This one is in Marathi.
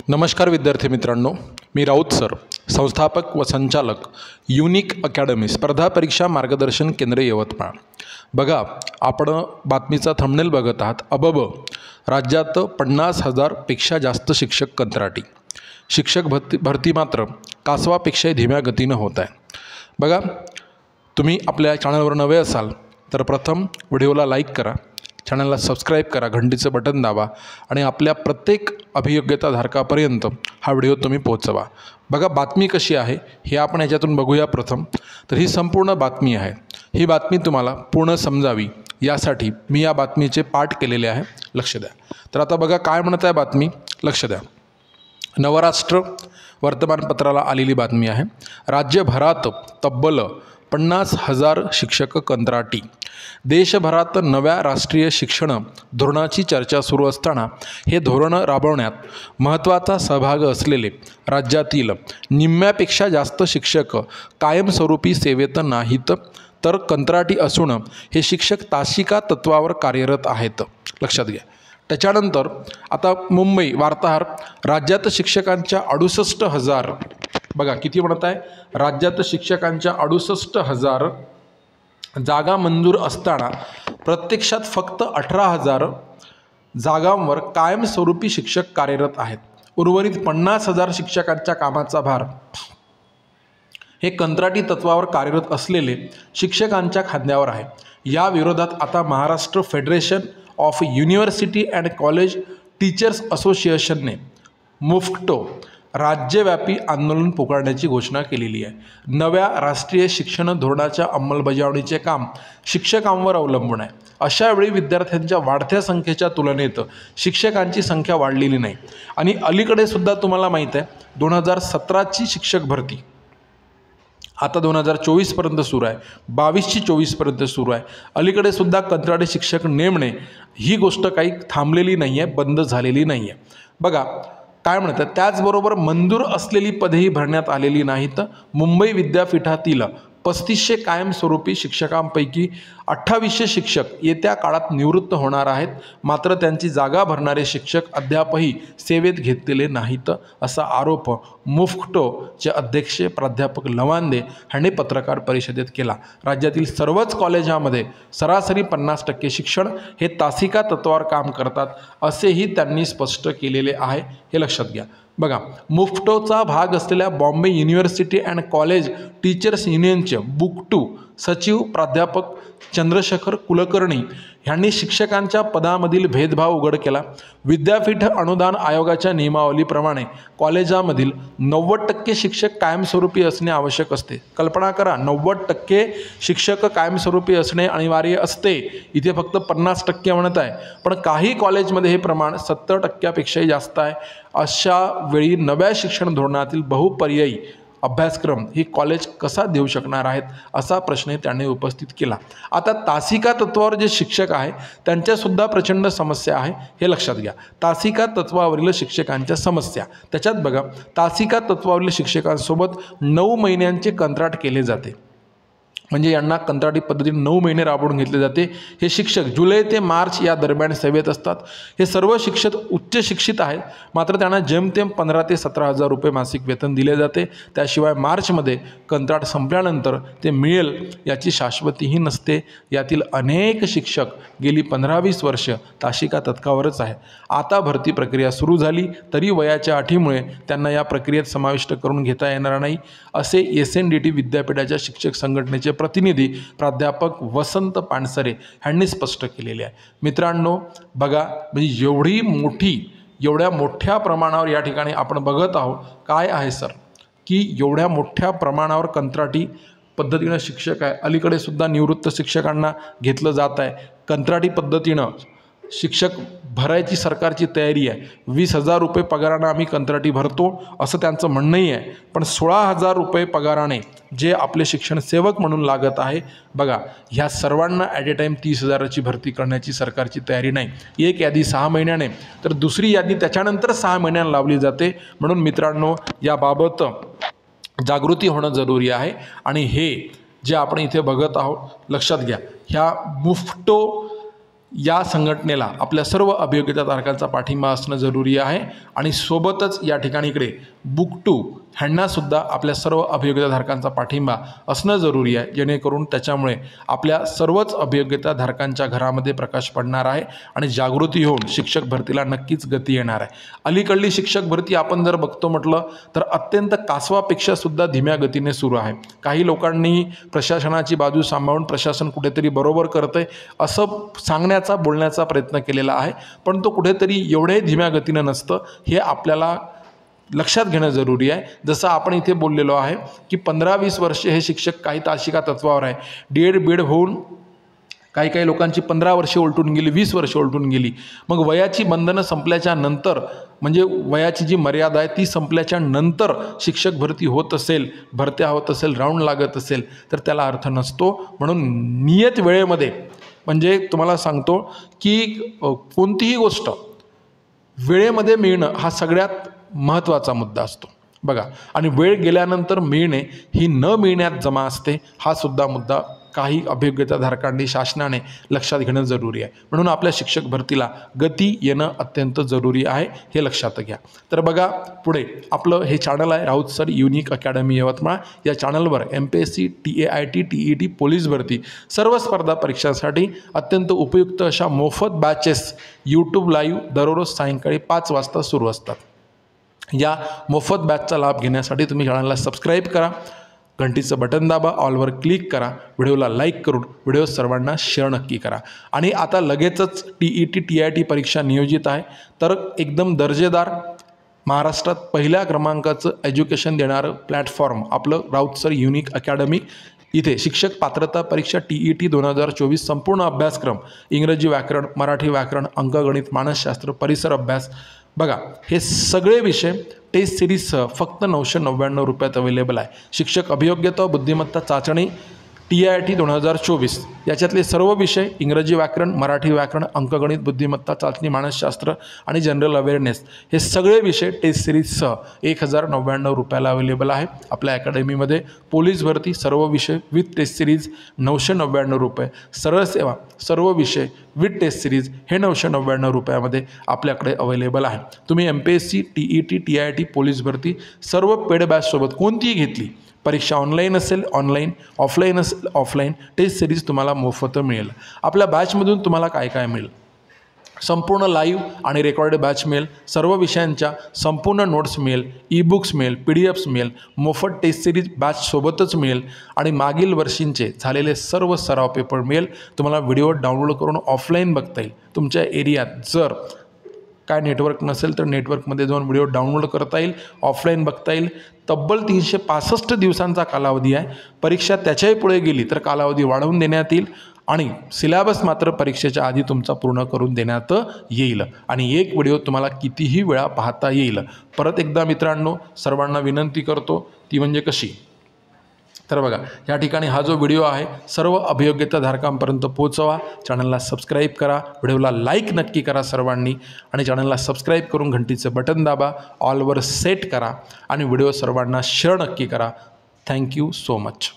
नमस्कार विद्यार्थी मित्रांनो, मी राऊत सर, संस्थापक व संचालक युनिक अकॅडमी स्पर्धा परीक्षा मार्गदर्शन केंद्र यवतमाळ। बघा, आपण बातमीचा थंबनेल बघत आहात। अबब, राज्यात 50,000 पेक्षा जास्त शिक्षक कंत्राटी। शिक्षक भरती मात्र कासवापेक्षा धीम्या गतीनं होत आहे। बघा, तुम्ही आपल्या चॅनलवर नवे असाल तर प्रथम व्हिडिओला लाईक करा, चॅनलला सबस्क्राईब करा, घंटीचं बटन दाबा आणि आपल्या प्रत्येक अभियोग्यताधारकापर्यंत हा व्हिडिओ तुम्ही पोहोचवा। बघा, बातमी कशी आहे हे आपण याच्यातून बघूया। प्रथम तर ही संपूर्ण बातमी आहे। ही बातमी तुम्हाला पूर्ण समजावी यासाठी मी या बातमीचे पाठ केलेले आहे, लक्ष द्या। तर आता बघा काय म्हणत आहे बातमी, लक्ष द्या। नवराष्ट्र वर्तमानपत्राला आलेली बातमी आहे। राज्यभरात तब्बल 50,000 शिक्षक कंत्राटी। देशभरात नव्या राष्ट्रीय शिक्षण धोरणाची चर्चा सुरू असताना हे धोरण राबवण्यात महत्त्वाचा सहभाग असलेले राज्यातील निम्म्यापेक्षा जास्त शिक्षक कायमस्वरूपी सेवेत नाहीत तर कंत्राटी असून हे शिक्षक तासिका तत्वावर कार्यरत आहेत, लक्षात घ्या। त्याच्यानंतर आता मुंबई वार्ताहर, राज्यात शिक्षकांच्या 68,000, बघा किती म्हणत आहे, राज्यात शिक्षकांच्या 68,000 जागा मंजूर असताना प्रत्यक्षात फक्त 18,000 जागांवर कायमस्वरूपी शिक्षक कार्यरत आहेत। उर्वरित 50,000 शिक्षकांच्या कामाचा भार हे कंत्राटी तत्वावर कार्यरत असलेले शिक्षकांच्या खांद्यावर आहे। या विरोधात आता Maharashtra federation of university and college teachers असोसिएशनने मुफ्टो राज्यव्यापी आंदोलन पुकारण्याची घोषणा केलेली आहे। नव्या राष्ट्रीय शिक्षण धोरणाच्या अंमलबजावणीचे काम शिक्षकांवर अवलंबून आहे। अशा वेळी विद्यार्थ्यांच्या वाढत्या संख्येच्या तुलनेत शिक्षकांची संख्या वाढलेली नाही आणि अलीकडे सुद्धा तुम्हाला माहीत आहे 2017ची शिक्षक भरती आता 2024 पर्यंत सुरू आहे, 22ची 24 पर्यंत सुरू आहे। अलीकडे सुद्धा कंत्राटी शिक्षक नेमणे ही गोष्ट काही थांबलेली नाही आहे, बंद झालेली नाही आहे। बघा काय म्हणतात, त्याचबरोबर मंजूर असलेली पदेही भरण्यात आलेली नाहीत। मुंबई विद्यापीठातील 3500 कायमस्वरूपी शिक्षकांपैकी 2800 शिक्षक येत्या काळात निवृत्त होणार आहेत, मात्र त्यांची जागा भरणारे शिक्षक अद्यापही सेवेत घेतलेले नाहीत असा आरोप मुफ्टोचे अध्यक्ष प्राध्यापक लवांदे यांनी पत्रकार परिषदेत केला। राज्यातील सर्वच कॉलेजांमध्ये सरासरी 50% शिक्षण हे तासिका तत्वावर काम करतात असेही त्यांनी स्पष्ट केलेले आहे, हे लक्षात घ्या। बघा, मुफ्टोचा भाग असलेल्या Bombay university and college teachers युनियनचे बुक 2 सचिव प्राध्यापक चंद्रशेखर कुलकर्णी यांनी शिक्षकांच्या पदामधील भेदभाव उघड केला। विद्यापीठ अनुदान आयोगाच्या नियमावलीप्रमाणे कॉलेजामधील 90% शिक्षक कायमस्वरूपी असणे आवश्यक असते। कल्पना करा, 90% शिक्षक कायमस्वरूपी असणे अनिवार्य असते, इथे फक्त 50% म्हणत आहे, पण काही कॉलेजमध्ये हे प्रमाण 70%पेक्षाही जास्त आहे। अशा वेळी नव्या शिक्षण धोरणातील बहुपर्यायी अभ्यासक्रम ही कॉलेज कसा देऊ शकणार आहेत असा प्रश्न त्यांनी उपस्थित केला। आता तासिका तत्वावर जे शिक्षक आहे त्यांच्यासुद्धा प्रचंड समस्या आहे, हे लक्षात घ्या। तासिका तत्वावरील शिक्षकांच्या समस्या, त्याच्यात बघा, तासिका तत्वावरील शिक्षकांसोबत 9 महिन्यांचे कंत्राट केले जाते, म्हणजे यांना कंत्राटी पद्धतीने 9 महिने राबवून घेतले जाते। हे शिक्षक जुलै ते मार्च या दरम्यान सेवेत असतात। हे सर्व शिक्षक उच्च शिक्षित आहेत, मात्र त्यांना जेमतेम 15,000 ते 17,000 रुपये मासिक वेतन दिले जाते। त्याशिवाय मार्चमध्ये कंत्राट संपल्यानंतर ते मिळेल याची शाश्वतीही नसते। यातील अनेक शिक्षक गेली 15-20 वर्ष तासिका तत्वावरच आहे। आता भरती प्रक्रिया सुरू झाली तरी वयाच्या अटीमुळे त्यांना या प्रक्रियेत समाविष्ट करून घेता येणार नाही असे SNDT विद्यापीठाच्या शिक्षक संघटनेचे प्रतिनिधी प्राध्यापक वसंत पानसरे यांनी स्पष्ट केलेले आहे। मित्रांनो बघा, म्हणजे एवढ्या मोठ्या प्रमाणावर या ठिकाणी आपण बघत आहोत काय आहे सर, की एवढ्या मोठ्या प्रमाणावर कंत्राटी पद्धतीनं शिक्षक आहे। अलीकडे सुद्धा निवृत्त शिक्षकांना घेतलं जात आहे। कंत्राटी पद्धतीनं शिक्षक भरायची सरकारची तयारी आहे। 20,000 रुपये पगारानं आम्ही कंत्राटी भरतो असं त्यांचं म्हणणंही आहे, पण 16,000 रुपये पगाराने जे आपले शिक्षण सेवक म्हणून लागत आहे, बघा ह्या सर्वांना ॲट ए टाईम 30,000ची भरती करण्याची सरकारची तयारी नाही। एक यादी 6 महिन्याने तर दुसरी यादी त्याच्यानंतर 6 महिन्यांना लावली जाते। म्हणून मित्रांनो, याबाबत जागृती होणं जरुरी आहे आणि हे जे आपण इथे बघत आहोत, लक्षात घ्या, ह्या मुफ्टो या संघटनेला आपल्या सर्व अभियोग्यताधारकांचा पाठिंबा असणं जरुरी आहे आणि सोबतच या ठिकाणी इकडे बुक 2 ह्यांनासुद्धा आपल्या सर्व अभियोग्यताधारकांचा पाठिंबा असणं जरुरी आहे, जेणेकरून त्याच्यामुळे आपल्या सर्वच अभियोग्यताधारकांच्या घरामध्ये प्रकाश पडणार आहे आणि जागृती होऊन शिक्षक भरतीला नक्कीच गती येणार आहे। अलीकडली शिक्षक भरती आपण जर बघतो म्हटलं तर अत्यंत कासवापेक्षासुद्धा धीम्या गतीने सुरू आहे। काही लोकांनी प्रशासनाची बाजू सांभाळून प्रशासन कुठेतरी बरोबर करतंय असं सांगण्याचा बोलण्याचा प्रयत्न केलेला आहे, पण तो कुठेतरी एवढ्याही धीम्या गतीनं नसतं हे आपल्याला लक्षात घेणं जरुरी आहे। जसं आपण इथे बोललेलो आहे की 15-20 वर्षे हे शिक्षक काही तासिका तत्वावर आहे, D.Ed B.Ed होऊन काही लोकांची 15 वर्षे उलटून गेली, 20 वर्षे उलटून गेली। मग वयाची बंधनं संपल्याच्या नंतर म्हणजे वयाची जी मर्यादा आहे ती संपल्याच्या नंतर शिक्षक भरती होत असेल, भरत्या होत असेल, राऊंड लागत असेल तर त्याला अर्थ नसतो। म्हणून नियत वेळेमध्ये म्हणजे तुम्हाला सांगतो की कोणतीही गोष्ट वेळेमध्ये मिळणं हा सगळ्यात महत्त्वाचा मुद्दा असतो बघा, आणि वेळ गेल्यानंतर मिळणे ही न मिळण्यात जमा असते हा सुद्धा मुद्दा काही अभियोग्यताधारकांनी शासनाने लक्षात घेणं जरुरी आहे। म्हणून आपल्या शिक्षक भरतीला गती येणं अत्यंत जरुरी आहे, हे लक्षात घ्या। तर बघा पुढे आपलं हे चॅनल आहे Raut sir unique academy Yavatmal. या चॅनलवर MPSC TAIT TET पोलीस भरती सर्व स्पर्धा परीक्षांसाठी अत्यंत उपयुक्त अशा मोफत बॅचेस यूट्यूब लाईव्ह दररोज सायंकाळी 5 वाजता सुरू असतात। या मोफत बॅचचा लाभ घेण्यासाठी तुम्ही चॅनलला सबस्क्राईब करा, घंटीचं बटन दाबा, ऑलवर क्लिक करा, व्हिडिओला लाईक करून व्हिडिओ सर्वांना शेअर नक्की करा। आणि आता लगेचच TET TIT परीक्षा नियोजित आहे, तर एकदम दर्जेदार महाराष्ट्रात पहिल्या क्रमांकाचं एज्युकेशन देणारं प्लॅटफॉर्म आपलं राऊत सर युनिक अकॅडमी। इथे शिक्षक पात्रता परीक्षा TET 2024 संपूर्ण अभ्यासक्रम, इंग्रजी व्याकरण, मराठी व्याकरण, अंकगणित, मानसशास्त्र, परिसर अभ्यास बघा हे सगळे विषय टेस्ट सिरीजसह फक्त 999 रुपयात अवेलेबल आहे। शिक्षक अभियोग्यता व बुद्धिमत्ता चाचणी TIT 2024 याच्यातले सर्व विषय इंग्रजी व्याकरण, मराठी व्याकरण, अंकगणित, बुद्धिमत्ता चाचणी, मानसशास्त्र आणि जनरल अवेअरनेस हे सगळे विषय टेस्ट सिरीजसह 1099 रुपयाला अवेलेबल आहे आपल्या अकॅडमीमध्ये। पोलीस भरती सर्व विषय विथ टेस्ट सिरीज 999 रुपये, सरळ सेवा सर्व विषय विथ टेस्ट सिरीज हे 999 रुपयामध्ये आपल्याकडे अवेलेबल आहे। तुम्ही MPSC TET TIT पोलीस भरती सर्व पेड बॅचसोबत कोणतीही घेतली, परीक्षा ऑनलाईन असेल ऑनलाईन, ऑफलाईन असेल ऑफलाईन, टेस्ट सिरीज तुम्हाला मोफत मिळेल। आपल्या बॅचमधून तुम्हाला काय काय मिळेल? संपूर्ण लाईव्ह आणि रेकॉर्डेड बॅच मिळेल, सर्व विषयांच्या संपूर्ण नोट्स मिळेल, ई-बुक्स मिळेल, PDFs मिळेल, मोफत टेस्ट सिरीज बॅचसोबतच मिळेल आणि मागील वर्षींचे झालेले सर्व सराव पेपर मिळेल। तुम्हाला व्हिडिओ डाउनलोड करून ऑफलाईन बघता येईल। तुमच्या एरियात जर काय नेटवर्क नसेल तर नेटवर्कमध्ये जाऊन व्हिडिओ डाउनलोड करता येईल, ऑफलाईन बघता येईल। तब्बल 365 दिवसांचा कालावधी आहे। परीक्षा त्याच्याही पुढे गेली तर कालावधी वाढवून देण्यात येईल आणि सिलेबस मात्र परीक्षेच्या आधी तुमचा पूर्ण करून देण्यात येईल आणि एक व्हिडिओ तुम्हाला कितीही वेळा पाहता येईल। परत एकदा मित्रांनो सर्वांना विनंती करतो ती म्हणजे कशी, तर बघा या ठिकाणी हा जो व्हिडिओ आहे सर्व अभियोग्यताधारकांपर्यंत पोहोचवा, चॅनलला सबस्क्राईब करा, व्हिडिओला लाईक नक्की करा सर्वांनी आणि चॅनलला सबस्क्राईब करून घंटीचं बटन दाबा, ऑलवर सेट करा आणि व्हिडिओ सर्वांना शेअर नक्की करा। Thank you so much.